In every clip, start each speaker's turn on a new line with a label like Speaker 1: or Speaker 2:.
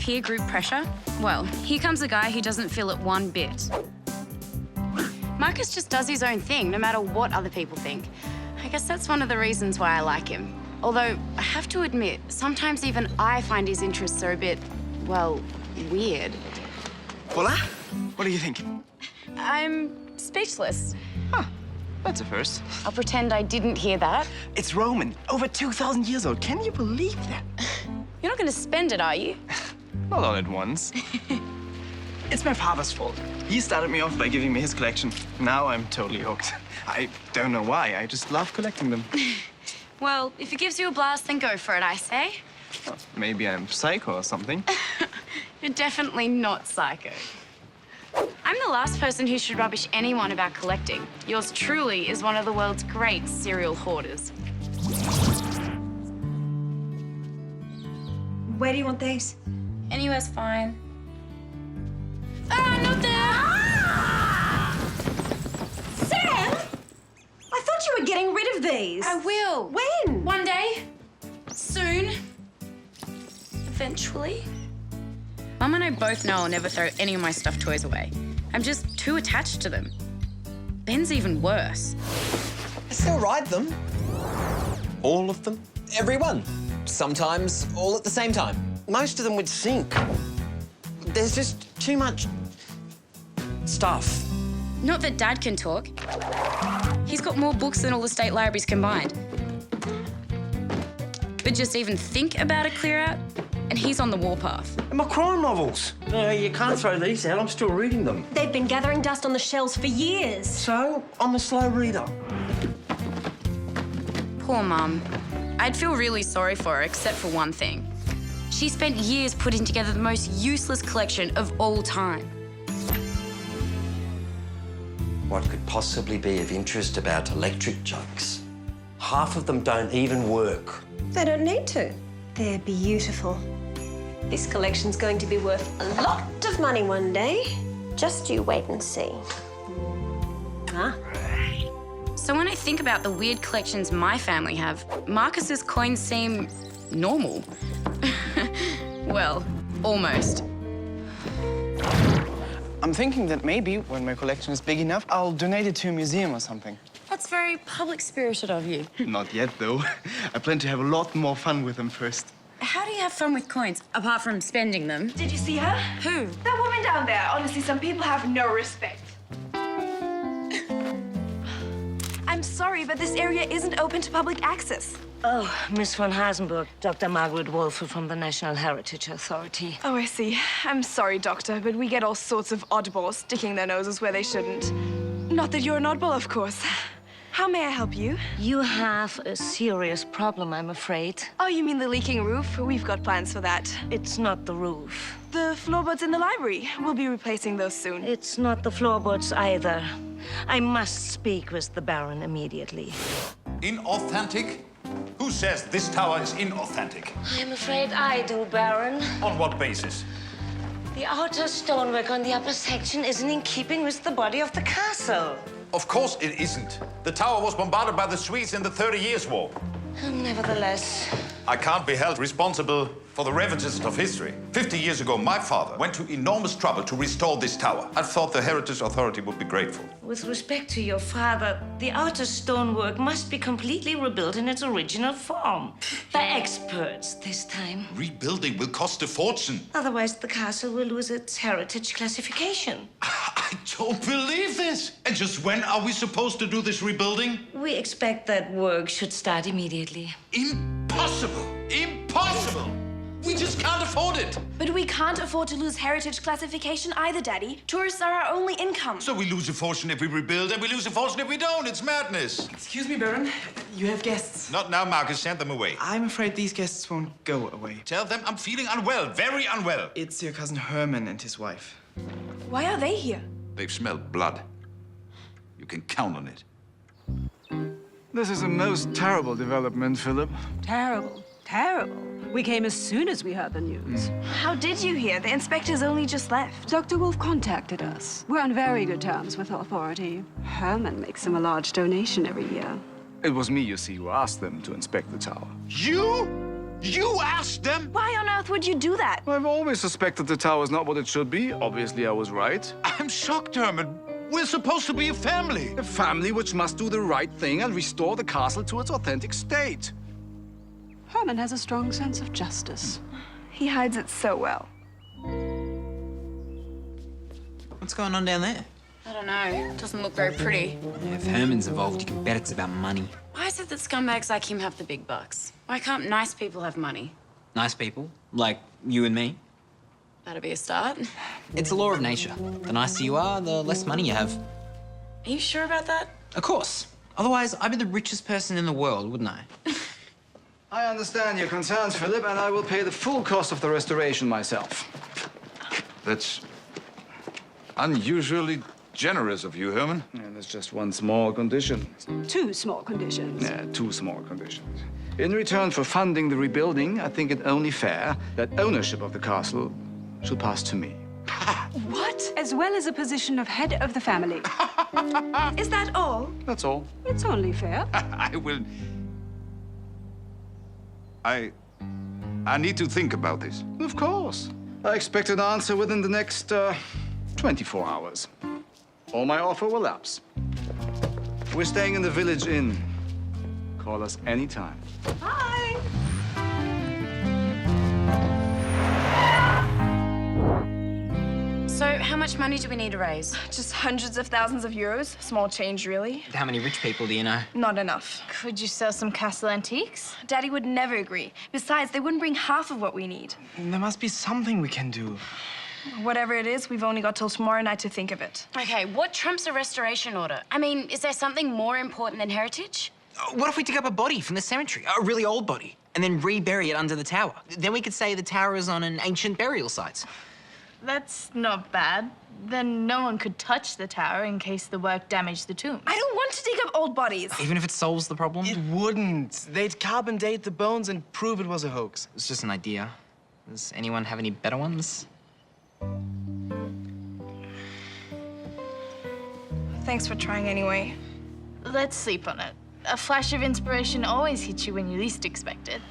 Speaker 1: peer group pressure? Well, here comes a guy who doesn't feel it one bit. Marcus just does his own thing, no matter what other people think. I guess that's one of the reasons why I like him. Although, I have to admit, sometimes even I find his interests are a bit, well, weird.
Speaker 2: Voila! What do you think?
Speaker 1: I'm speechless.
Speaker 2: Huh. That's a first.
Speaker 1: I'll pretend I didn't hear that.
Speaker 2: It's Roman, over 2,000 years old. Can you believe that?
Speaker 1: You're not going to spend it, are you?
Speaker 2: Not all at once. It's my father's fault. He started me off by giving me his collection. Now I'm totally hooked. I don't know why. I just love collecting them.
Speaker 1: Well, if it gives you a blast, then go for it, I say.
Speaker 2: Well, maybe I'm psycho or something.
Speaker 1: You're definitely not psycho. I'm the last person who should rubbish anyone about collecting. Yours truly is one of the world's great serial hoarders.
Speaker 3: Where do you want these?
Speaker 1: Anywhere's fine. Ah, not there!
Speaker 3: Ah! Sam! I thought you were getting rid of these.
Speaker 1: I will.
Speaker 3: When?
Speaker 1: One day. Soon. Eventually. Mum and I both know I'll never throw any of my stuffed toys away. I'm just too attached to them. Ben's even worse.
Speaker 4: I still ride them. All of them. Every one. Sometimes all at the same time.
Speaker 5: Most of them would sink. There's just too much stuff.
Speaker 1: Not that Dad can talk. He's got more books than all the state libraries combined. But just even think about a clear out, and he's on the warpath.
Speaker 5: And my crime novels. No, you can't throw these out. I'm still reading them.
Speaker 3: They've been gathering dust on the shelves for years.
Speaker 5: So, I'm a slow reader.
Speaker 1: Poor Mum. I'd feel really sorry for her, except for one thing. She spent years putting together the most useless collection of all time.
Speaker 5: What could possibly be of interest about electric jugs? Half of them don't even work.
Speaker 3: They don't need to. They're beautiful. This collection's going to be worth a lot of money one day. Just you wait and see. Huh?
Speaker 1: So when I think about the weird collections my family have, Marcus's coins seem normal. Well, almost.
Speaker 2: I'm thinking that maybe when my collection is big enough, I'll donate it to a museum or something.
Speaker 1: That's very public-spirited of you.
Speaker 2: Not yet, though. I plan to have a lot more fun with them first.
Speaker 1: How do you have fun with coins, apart from spending them?
Speaker 6: Did you see her?
Speaker 1: Who?
Speaker 6: That woman down there. Honestly, some people have no respect. I'm sorry, but this area isn't open to public access.
Speaker 7: Oh, Miss von Hasenburg, Dr. Margaret Wolfe from the National Heritage Authority.
Speaker 6: Oh, I see. I'm sorry, Doctor, but we get all sorts of oddballs sticking their noses where they shouldn't. Not that you're an oddball, of course. How may I help you?
Speaker 7: You have a serious problem, I'm afraid.
Speaker 6: Oh, you mean the leaking roof? We've got plans for that.
Speaker 7: It's not the roof.
Speaker 6: The floorboards in the library. We'll be replacing those soon.
Speaker 7: It's not the floorboards either. I must speak with the Baron immediately.
Speaker 8: Inauthentic? Who says this tower is inauthentic?
Speaker 7: I'm afraid I do, Baron.
Speaker 8: On what basis?
Speaker 7: The outer stonework on the upper section isn't in keeping with the body of the castle.
Speaker 8: Of course it isn't. The tower was bombarded by the Swedes in the 30 Years' War.
Speaker 7: Nevertheless,
Speaker 8: I can't be held responsible for the ravages of history. 50 years ago, my father went to enormous trouble to restore this tower. I thought the Heritage Authority would be grateful.
Speaker 7: with respect to your father, the outer stonework must be completely rebuilt in its original form. By experts this time.
Speaker 8: Rebuilding will cost a fortune.
Speaker 7: Otherwise, the castle will lose its heritage classification.
Speaker 8: I don't believe this. And just when are we supposed to do this rebuilding?
Speaker 7: We expect that work should start immediately.
Speaker 8: Impossible! Impossible! We just can't afford it.
Speaker 6: But we can't afford to lose heritage classification either, Daddy. Tourists are our only income.
Speaker 8: So we lose a fortune if we rebuild, and we lose a fortune if we don't. It's madness.
Speaker 2: Excuse me, Baron. You have guests.
Speaker 8: Not now, Marcus. Send them away.
Speaker 2: I'm afraid these guests won't go away.
Speaker 8: Tell them I'm feeling unwell, very unwell.
Speaker 2: It's your cousin Herman and his wife.
Speaker 6: Why are they here?
Speaker 8: They've smelled blood. You can count on it.
Speaker 9: This is a most terrible development, Philip.
Speaker 10: Terrible. Terrible. We came as soon as we heard the news.
Speaker 6: How did you hear? The inspectors only just left.
Speaker 10: Dr. Wolfe contacted us. We're on very good terms with the authority. Herman makes them a large donation every year.
Speaker 9: It was me, you see, who asked them to inspect the tower.
Speaker 8: You? You asked them?
Speaker 6: Why on earth would you do that?
Speaker 9: I've always suspected the tower's not what it should be. Obviously, I was right.
Speaker 8: I'm shocked, Herman. We're supposed to be a family.
Speaker 9: A family which must do the right thing and restore the castle to its authentic state.
Speaker 10: Herman has a strong sense of justice.
Speaker 6: He hides it so well.
Speaker 11: What's going on down there?
Speaker 1: I don't know. It doesn't look very pretty.
Speaker 11: Yeah, if Herman's involved, you can bet it's about money.
Speaker 1: Why is it that scumbags like him have the big bucks? Why can't nice people have money?
Speaker 11: Nice people, like you and me.
Speaker 1: That'd be a start.
Speaker 11: It's a law of nature. The nicer you are, the less money you have.
Speaker 1: Are you sure about that?
Speaker 11: Of course. Otherwise, I'd be the richest person in the world, wouldn't I?
Speaker 9: I understand your concerns, Philip, and I will pay the full cost of the restoration myself.
Speaker 8: That's unusually generous of you, Herman.
Speaker 9: And there's just one small condition.
Speaker 10: 2 small conditions.
Speaker 9: Yeah, 2 small conditions. In return for funding the rebuilding, I think it only fair that ownership of the castle should pass to me.
Speaker 10: What? As well as a position of head of the family.
Speaker 6: Is that all?
Speaker 9: That's all.
Speaker 10: It's only fair.
Speaker 8: I will... I need to think about this.
Speaker 9: Of course. I expect an answer within the next 24 hours. Or my offer will lapse. We're staying in the village inn. Call us anytime.
Speaker 6: Bye.
Speaker 1: So, how much money do we need to raise?
Speaker 6: Just hundreds of thousands of euros. Small change, really.
Speaker 11: How many rich people do you know?
Speaker 6: Not enough.
Speaker 12: Could you sell some castle antiques?
Speaker 6: Daddy would never agree. Besides, they wouldn't bring half of what we need.
Speaker 2: There must be something we can do.
Speaker 6: Whatever it is, we've only got till tomorrow night to think of it.
Speaker 1: Okay, what trumps a restoration order? I mean, is there something more important than heritage?
Speaker 11: What if we dig up a body from the cemetery, a really old body, and then rebury it under the tower? Then we could say the tower is on an ancient burial site.
Speaker 12: That's not bad. Then no one could touch the tower in case the work damaged the tomb.
Speaker 6: I don't want to dig up old bodies.
Speaker 11: Even if it solves the problem?
Speaker 2: It wouldn't. They'd carbon date the bones and prove it was a hoax.
Speaker 11: It's just an idea. Does anyone have any better ones?
Speaker 6: Thanks for trying anyway.
Speaker 12: Let's sleep on it. A flash of inspiration always hits you when you least expect it.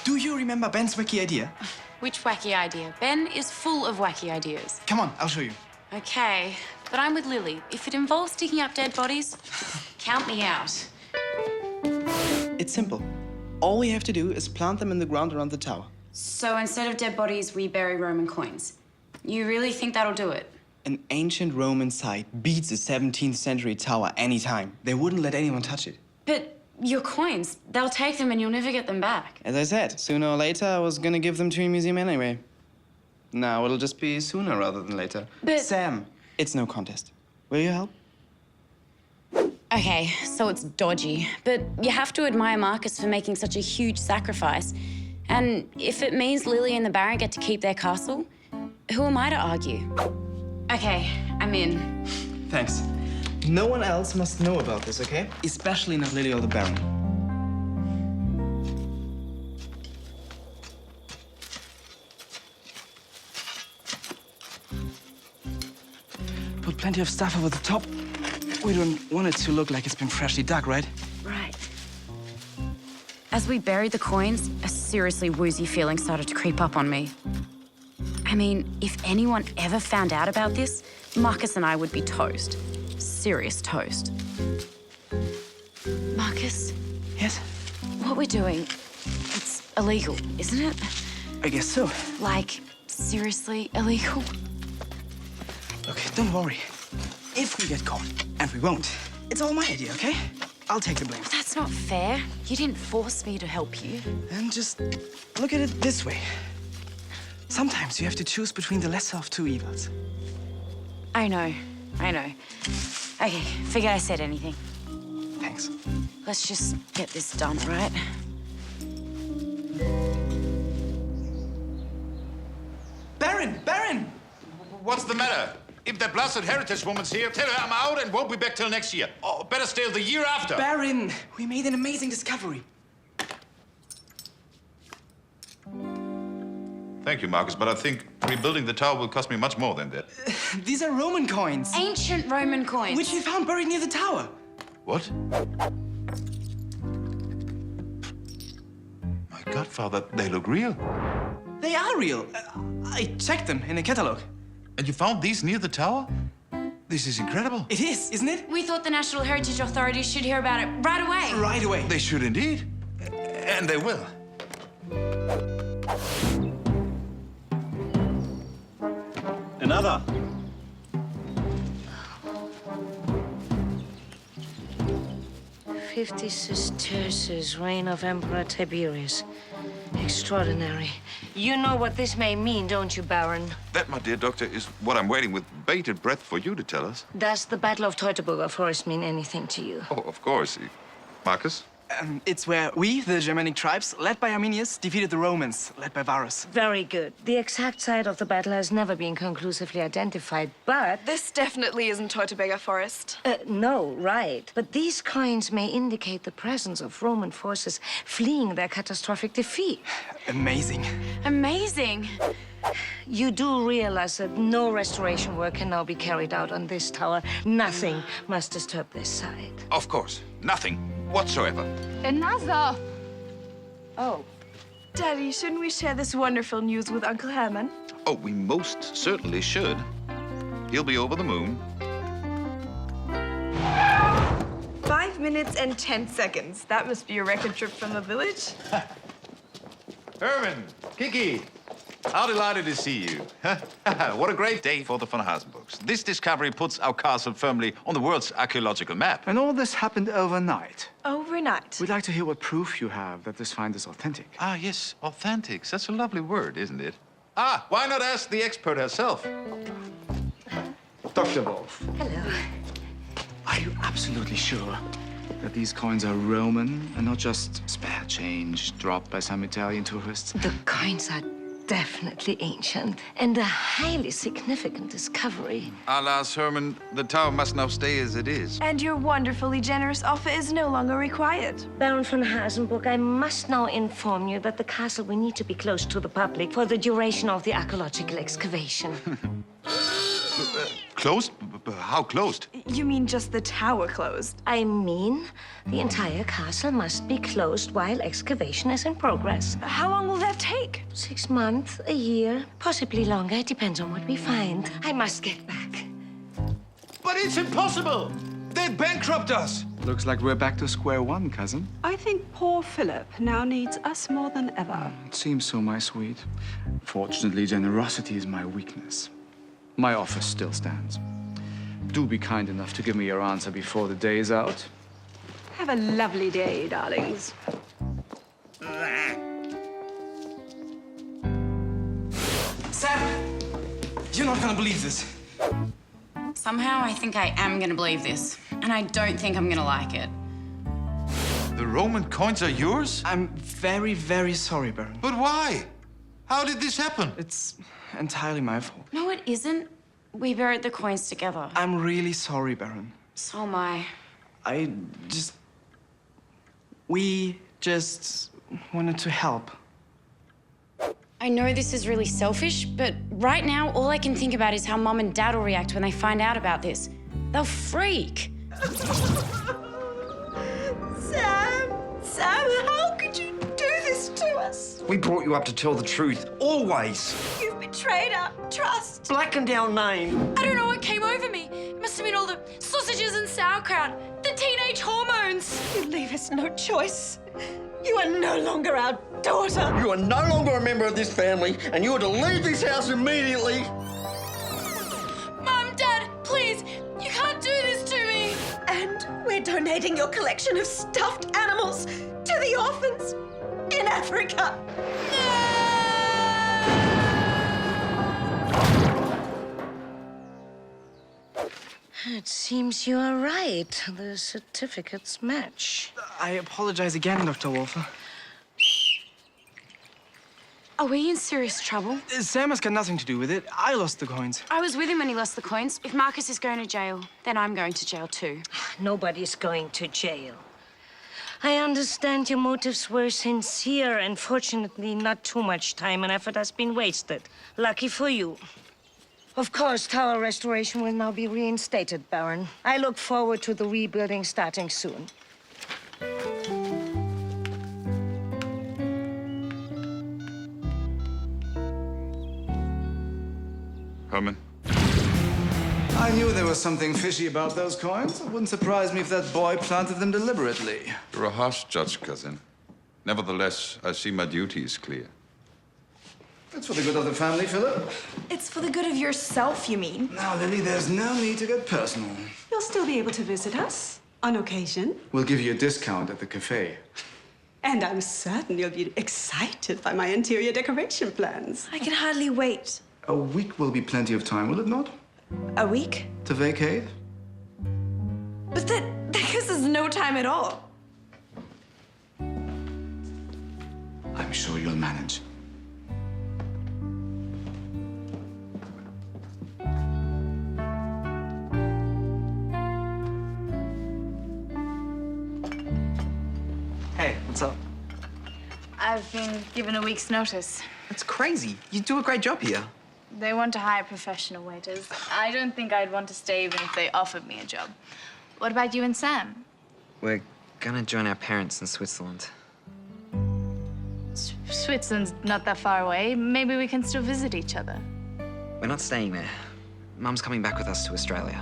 Speaker 2: Do you remember Ben's wacky idea?
Speaker 1: Which wacky idea? Ben is full of wacky ideas.
Speaker 2: Come on, I'll show you.
Speaker 1: Okay, but I'm with Lily. If it involves digging up dead bodies, count me out.
Speaker 2: It's simple. All we have to do is plant them in the ground around the tower.
Speaker 1: So instead of dead bodies, we bury Roman coins. You really think that'll do it?
Speaker 2: An ancient Roman site beats a 17th century tower anytime. They wouldn't let anyone touch it.
Speaker 1: But your coins, they'll take them and you'll never get them back.
Speaker 2: As I said, sooner or later, I was gonna give them to a museum anyway. Now it'll just be sooner rather than later.
Speaker 1: But...
Speaker 2: Sam, it's no contest. Will you help?
Speaker 1: Okay, so it's dodgy, but you have to admire Marcus for making such a huge sacrifice. And if it means Lily and the Baron get to keep their castle, who am I to argue? Okay, I'm in.
Speaker 2: Thanks. No one else must know about this, okay? Especially not Lily or the Baron. Put plenty of stuff over the top. We don't want it to look like it's been freshly dug, right?
Speaker 1: Right. As we buried the coins, a seriously woozy feeling started to creep up on me. I mean, if anyone ever found out about this, Marcus and I would be toast. Serious toast. Marcus?
Speaker 2: Yes?
Speaker 1: What we're doing, it's illegal, isn't it?
Speaker 2: I guess so.
Speaker 1: Like, seriously illegal?
Speaker 2: Okay, don't worry. If we get caught, and we won't, it's all my idea, okay? I'll take the blame.
Speaker 1: That's not fair. You didn't force me to help you.
Speaker 2: And just look at it this way. Sometimes you have to choose between the lesser of two evils.
Speaker 1: I know. Okay, figured I said anything.
Speaker 2: Thanks.
Speaker 1: Let's just get this done, right?
Speaker 2: Baron!
Speaker 8: What's the matter? If that blasted heritage woman's here, tell her I'm out and won't be back till next year. Or better still, the year after.
Speaker 2: Baron, we made an amazing discovery.
Speaker 8: Thank you, Marcus, but I think rebuilding the tower will cost me much more than that.
Speaker 2: These are Roman coins.
Speaker 1: Ancient Roman coins.
Speaker 2: Which we found buried near the tower.
Speaker 8: What? My God, Father, they look real.
Speaker 2: They are real. I checked them in a catalog.
Speaker 8: And you found these near the tower? This is incredible.
Speaker 2: It is, isn't it?
Speaker 1: We thought the National Heritage Authorities should hear about it right away.
Speaker 2: Right away.
Speaker 8: They should indeed. And they will.
Speaker 9: Another.
Speaker 7: "50 sesterces, reign of Emperor Tiberius. Extraordinary. You know what this may mean, don't you, Baron?
Speaker 8: That, my dear doctor, is what I'm waiting with bated breath for you to tell us.
Speaker 7: Does the Battle of Teutoburger Forest mean anything to you?
Speaker 8: Oh, of course. Marcus?
Speaker 2: It's where we, the Germanic tribes, led by Arminius, defeated the Romans, led by Varus.
Speaker 7: Very good. The exact site of the battle has never been conclusively identified, but...
Speaker 6: This definitely isn't Teutoburger Forest.
Speaker 7: No, right. But these coins may indicate the presence of Roman forces fleeing their catastrophic defeat.
Speaker 2: Amazing.
Speaker 1: Amazing.
Speaker 7: You do realize that no restoration work can now be carried out on this tower. Nothing must disturb this site.
Speaker 8: Of course. Nothing whatsoever.
Speaker 12: Another.
Speaker 7: Oh.
Speaker 6: Daddy, shouldn't we share this wonderful news with Uncle Herman?
Speaker 8: Oh, we most certainly should. He'll be over the moon.
Speaker 6: 5 minutes and 10 seconds. That must be a record trip from the village.
Speaker 8: Herman, Kiki, how delighted to see you. What a great day for the von Hasen books. This discovery puts our castle firmly on the world's archaeological map.
Speaker 9: And all this happened overnight.
Speaker 6: Overnight.
Speaker 9: We'd like to hear what proof you have that this find is authentic.
Speaker 8: Ah, yes, authentic. That's a lovely word, isn't it? Ah, why not ask the expert herself?
Speaker 9: Dr. Wolf,
Speaker 7: Hello.
Speaker 9: are you absolutely sure that these coins are Roman and not just spare change dropped by some Italian tourists?
Speaker 7: The coins are definitely ancient and a highly significant discovery.
Speaker 8: Alas, Herman, the tower must now stay as it is.
Speaker 6: And your wonderfully generous offer is no longer required.
Speaker 7: Baron von Hasenburg, I must now inform you that the castle will need to be closed to the public for the duration of the archaeological excavation.
Speaker 8: Closed? How closed?
Speaker 6: You mean just the tower closed?
Speaker 7: I mean, the entire castle must be closed while excavation is in progress.
Speaker 6: How long will that take?
Speaker 7: 6 months, a year, possibly longer. It depends on what we find. I must get back.
Speaker 8: But it's impossible! They'd bankrupt us!
Speaker 9: Looks like we're back to square one, cousin.
Speaker 10: I think poor Philip now needs us more than ever.
Speaker 9: It seems so, my sweet. Fortunately, generosity is my weakness. My offer still stands. Do be kind enough to give me your answer before the day is out.
Speaker 10: Have a lovely day, darlings.
Speaker 2: Sam! You're not gonna believe this.
Speaker 1: Somehow, I think I am gonna believe this. And I don't think I'm gonna like it.
Speaker 8: The Roman coins are yours?
Speaker 2: I'm very, very sorry, Baron.
Speaker 8: But why? How did this happen?
Speaker 2: It's entirely my fault.
Speaker 1: No, it isn't. We buried the coins together.
Speaker 2: I'm really sorry, Baron.
Speaker 1: So am I.
Speaker 2: We just wanted to help.
Speaker 1: I know this is really selfish, but right now, all I can think about is how Mum and Dad will react when they find out about this. They'll freak.
Speaker 3: Sam, how could you do this to us?
Speaker 5: We brought you up to tell the truth, always.
Speaker 3: You've betrayed our trust.
Speaker 5: Blackened our name.
Speaker 1: I don't know what came over me. It must have been all the sausages and sauerkraut, the teenage hormones.
Speaker 3: You leave us no choice. You are no longer our daughter.
Speaker 5: You are no longer a member of this family, and you are to leave this house immediately.
Speaker 1: Mum, Dad, please, you can't do this to me.
Speaker 3: And we're donating your collection of stuffed animals to the orphans in Africa.
Speaker 7: It seems you are right. The certificates match.
Speaker 2: I apologize again, Dr. Wolfer.
Speaker 1: Are we in serious trouble?
Speaker 2: Sam has got nothing to do with it. I lost the coins.
Speaker 1: I was with him when he lost the coins. If Marcus is going to jail, then I'm going to jail too.
Speaker 7: Nobody's going to jail. I understand your motives were sincere, and fortunately, not too much time and effort has been wasted. Lucky for you. Of course, tower restoration will now be reinstated, Baron. I look forward to the rebuilding starting soon.
Speaker 8: Herman?
Speaker 9: I knew there was something fishy about those coins. It wouldn't surprise me if that boy planted them deliberately.
Speaker 8: You're a harsh judge, cousin. Nevertheless, I see my duty is clear.
Speaker 9: It's for the good of the family, Philip.
Speaker 6: It's for the good of yourself, you mean?
Speaker 9: Now, Lily, there's no need to get personal.
Speaker 10: You'll still be able to visit us on occasion.
Speaker 9: We'll give you a discount at the cafe.
Speaker 10: And I'm certain you'll be excited by my interior decoration plans.
Speaker 6: I can hardly wait.
Speaker 9: A week will be plenty of time, will it not?
Speaker 6: A week?
Speaker 9: To vacate?
Speaker 6: But that gives us no time at all.
Speaker 9: I'm sure you'll manage.
Speaker 2: Hey, what's up?
Speaker 12: I've been given a week's notice.
Speaker 11: That's crazy. You do a great job here.
Speaker 12: They want to hire professional waiters. I don't think I'd want to stay even if they offered me a job. What about you and Sam?
Speaker 11: We're gonna join our parents in Switzerland.
Speaker 12: Switzerland's not that far away. Maybe we can still visit each other.
Speaker 11: We're not staying there. Mum's coming back with us to Australia.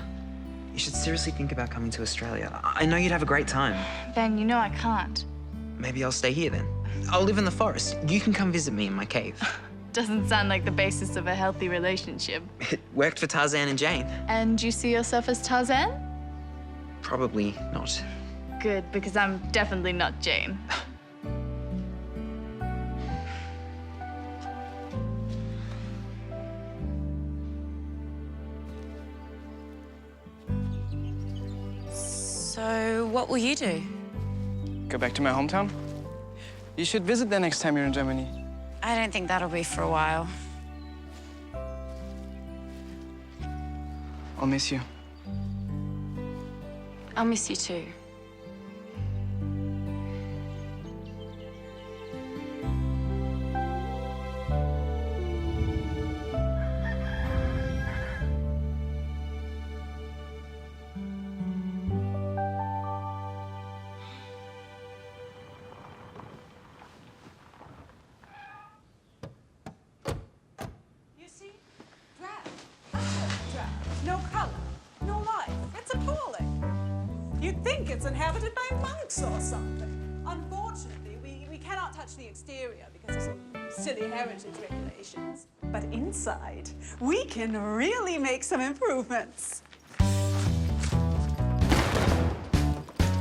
Speaker 11: You should seriously think about coming to Australia. I know you'd have a great time.
Speaker 12: Ben, you know I can't.
Speaker 11: Maybe I'll stay here then. I'll live in the forest. You can come visit me in my cave.
Speaker 12: Doesn't sound like the basis of a healthy relationship.
Speaker 11: It worked for Tarzan and Jane.
Speaker 12: And you see yourself as Tarzan?
Speaker 11: Probably not.
Speaker 12: Good, because I'm definitely not Jane.
Speaker 1: So, what will you do?
Speaker 2: Go back to my hometown? You should visit there next time you're in Germany.
Speaker 1: I don't think that'll be for a while.
Speaker 2: I'll miss you.
Speaker 1: I'll miss you too.
Speaker 10: No color, no life. It's appalling. You'd think it's inhabited by monks or something. Unfortunately, we cannot touch the exterior because of some silly heritage regulations. But inside, we can really make some improvements.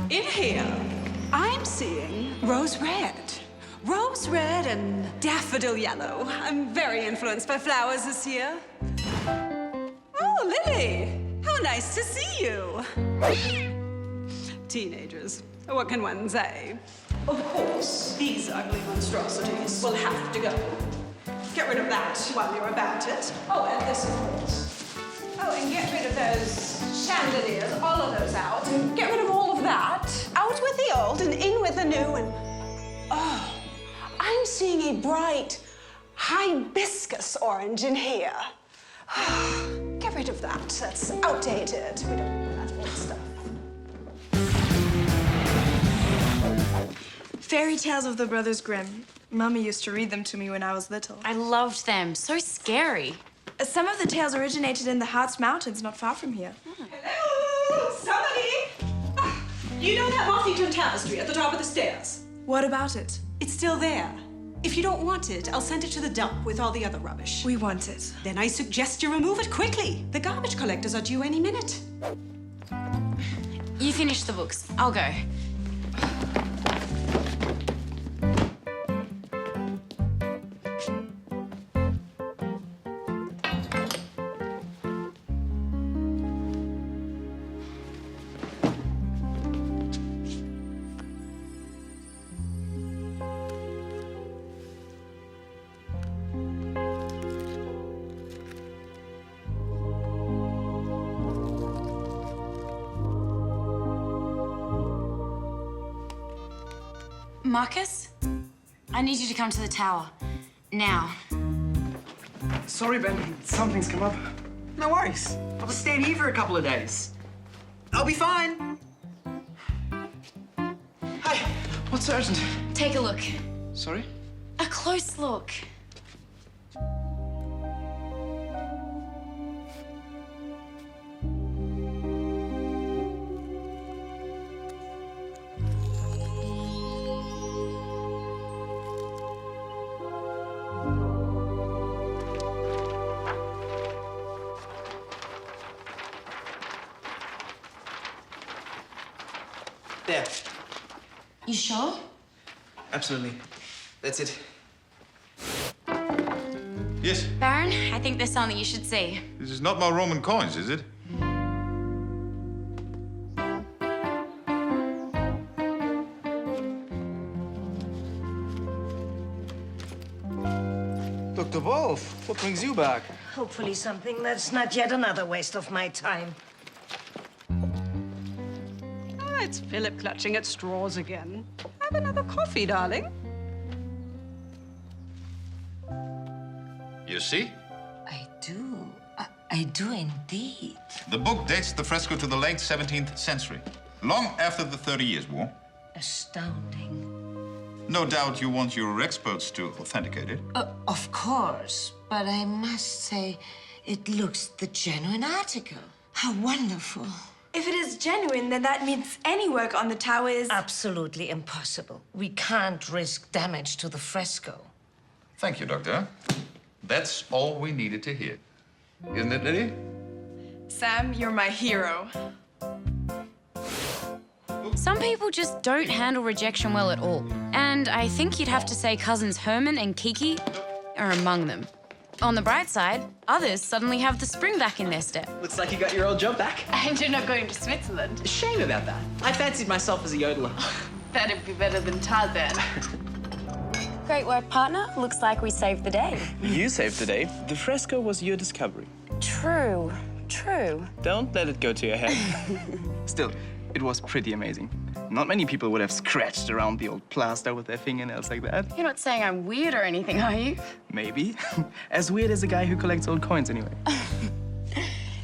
Speaker 10: In here, I'm seeing rose red. Rose red and daffodil yellow. I'm very influenced by flowers this year. Oh, Lily! How nice to see you! Teenagers, what can one say? Of course, these ugly monstrosities will have to go. Get rid of that while you're about it. Oh, and this, of course. Oh, and get rid of those chandeliers, all of those out. And get rid of all of that. Out with the old and in with the new and... Oh, I'm seeing a bright hibiscus orange in here. Get rid of that. That's outdated. We don't need that old stuff.
Speaker 6: Fairy tales of the Brothers Grimm. Mummy used to read them to me when I was little.
Speaker 1: I loved them. So scary.
Speaker 6: Some of the tales originated in the Harz Mountains, not far from here.
Speaker 10: Hello? Somebody? You know that moth-eaten tapestry at the top of the stairs?
Speaker 6: What about it?
Speaker 10: It's still there. If you don't want it, I'll send it to the dump with all the other rubbish.
Speaker 6: We want it.
Speaker 10: Then I suggest you remove it quickly. The garbage collectors are due any minute.
Speaker 1: You finish the books. I'll go. Marcus, I need you to come to the tower. Now.
Speaker 2: Sorry, Ben. Something's come up.
Speaker 11: No worries. I'll just stand here for a couple of days. I'll be fine.
Speaker 2: Hi. What's urgent?
Speaker 1: Take a look.
Speaker 2: Sorry?
Speaker 1: A close look.
Speaker 11: There.
Speaker 1: You sure?
Speaker 11: Absolutely. That's it.
Speaker 8: Yes,
Speaker 1: Baron, I think there's something you should see.
Speaker 8: this is not my Roman coins, is it?
Speaker 9: Dr. Wolf, what brings you back?
Speaker 7: Hopefully something that's not yet another waste of my time.
Speaker 10: Ah, it's Philip clutching at straws again. Have another coffee, darling.
Speaker 8: You see?
Speaker 7: I do. I do indeed.
Speaker 8: The book dates the fresco to the late 17th century, long after the 30 Years' War.
Speaker 7: Astounding.
Speaker 8: No doubt you want your experts to authenticate it.
Speaker 7: Of course, but I must say, it looks the genuine article. How wonderful.
Speaker 6: If it is genuine, then that means any work on the tower is...
Speaker 7: Absolutely impossible. We can't risk damage to the fresco.
Speaker 8: Thank you, Doctor. That's all we needed to hear. Isn't it, Lily?
Speaker 6: Sam, you're my hero.
Speaker 1: Some people just don't handle rejection well at all. And I think you'd have to say cousins Herman and Kiki are among them. On the bright side, others suddenly have the spring back in their step.
Speaker 11: Looks like you got your old job back.
Speaker 12: And you're not going to Switzerland.
Speaker 11: Shame about that. I fancied myself as a yodeler.
Speaker 12: That'd be better than Tarzan.
Speaker 1: Great work, partner. Looks like we saved the day.
Speaker 2: You saved the day. The fresco was your discovery.
Speaker 1: True.
Speaker 2: Don't let it go to your head. Still, it was pretty amazing. Not many people would have scratched around the old plaster with their fingernails like that.
Speaker 1: You're not saying I'm weird or anything, are you?
Speaker 2: Maybe. As weird as a guy who collects old coins, anyway.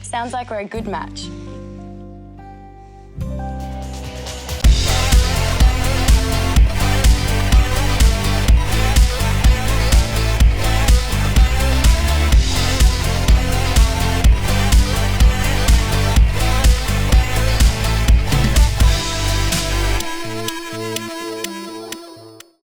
Speaker 1: Sounds like we're a good match.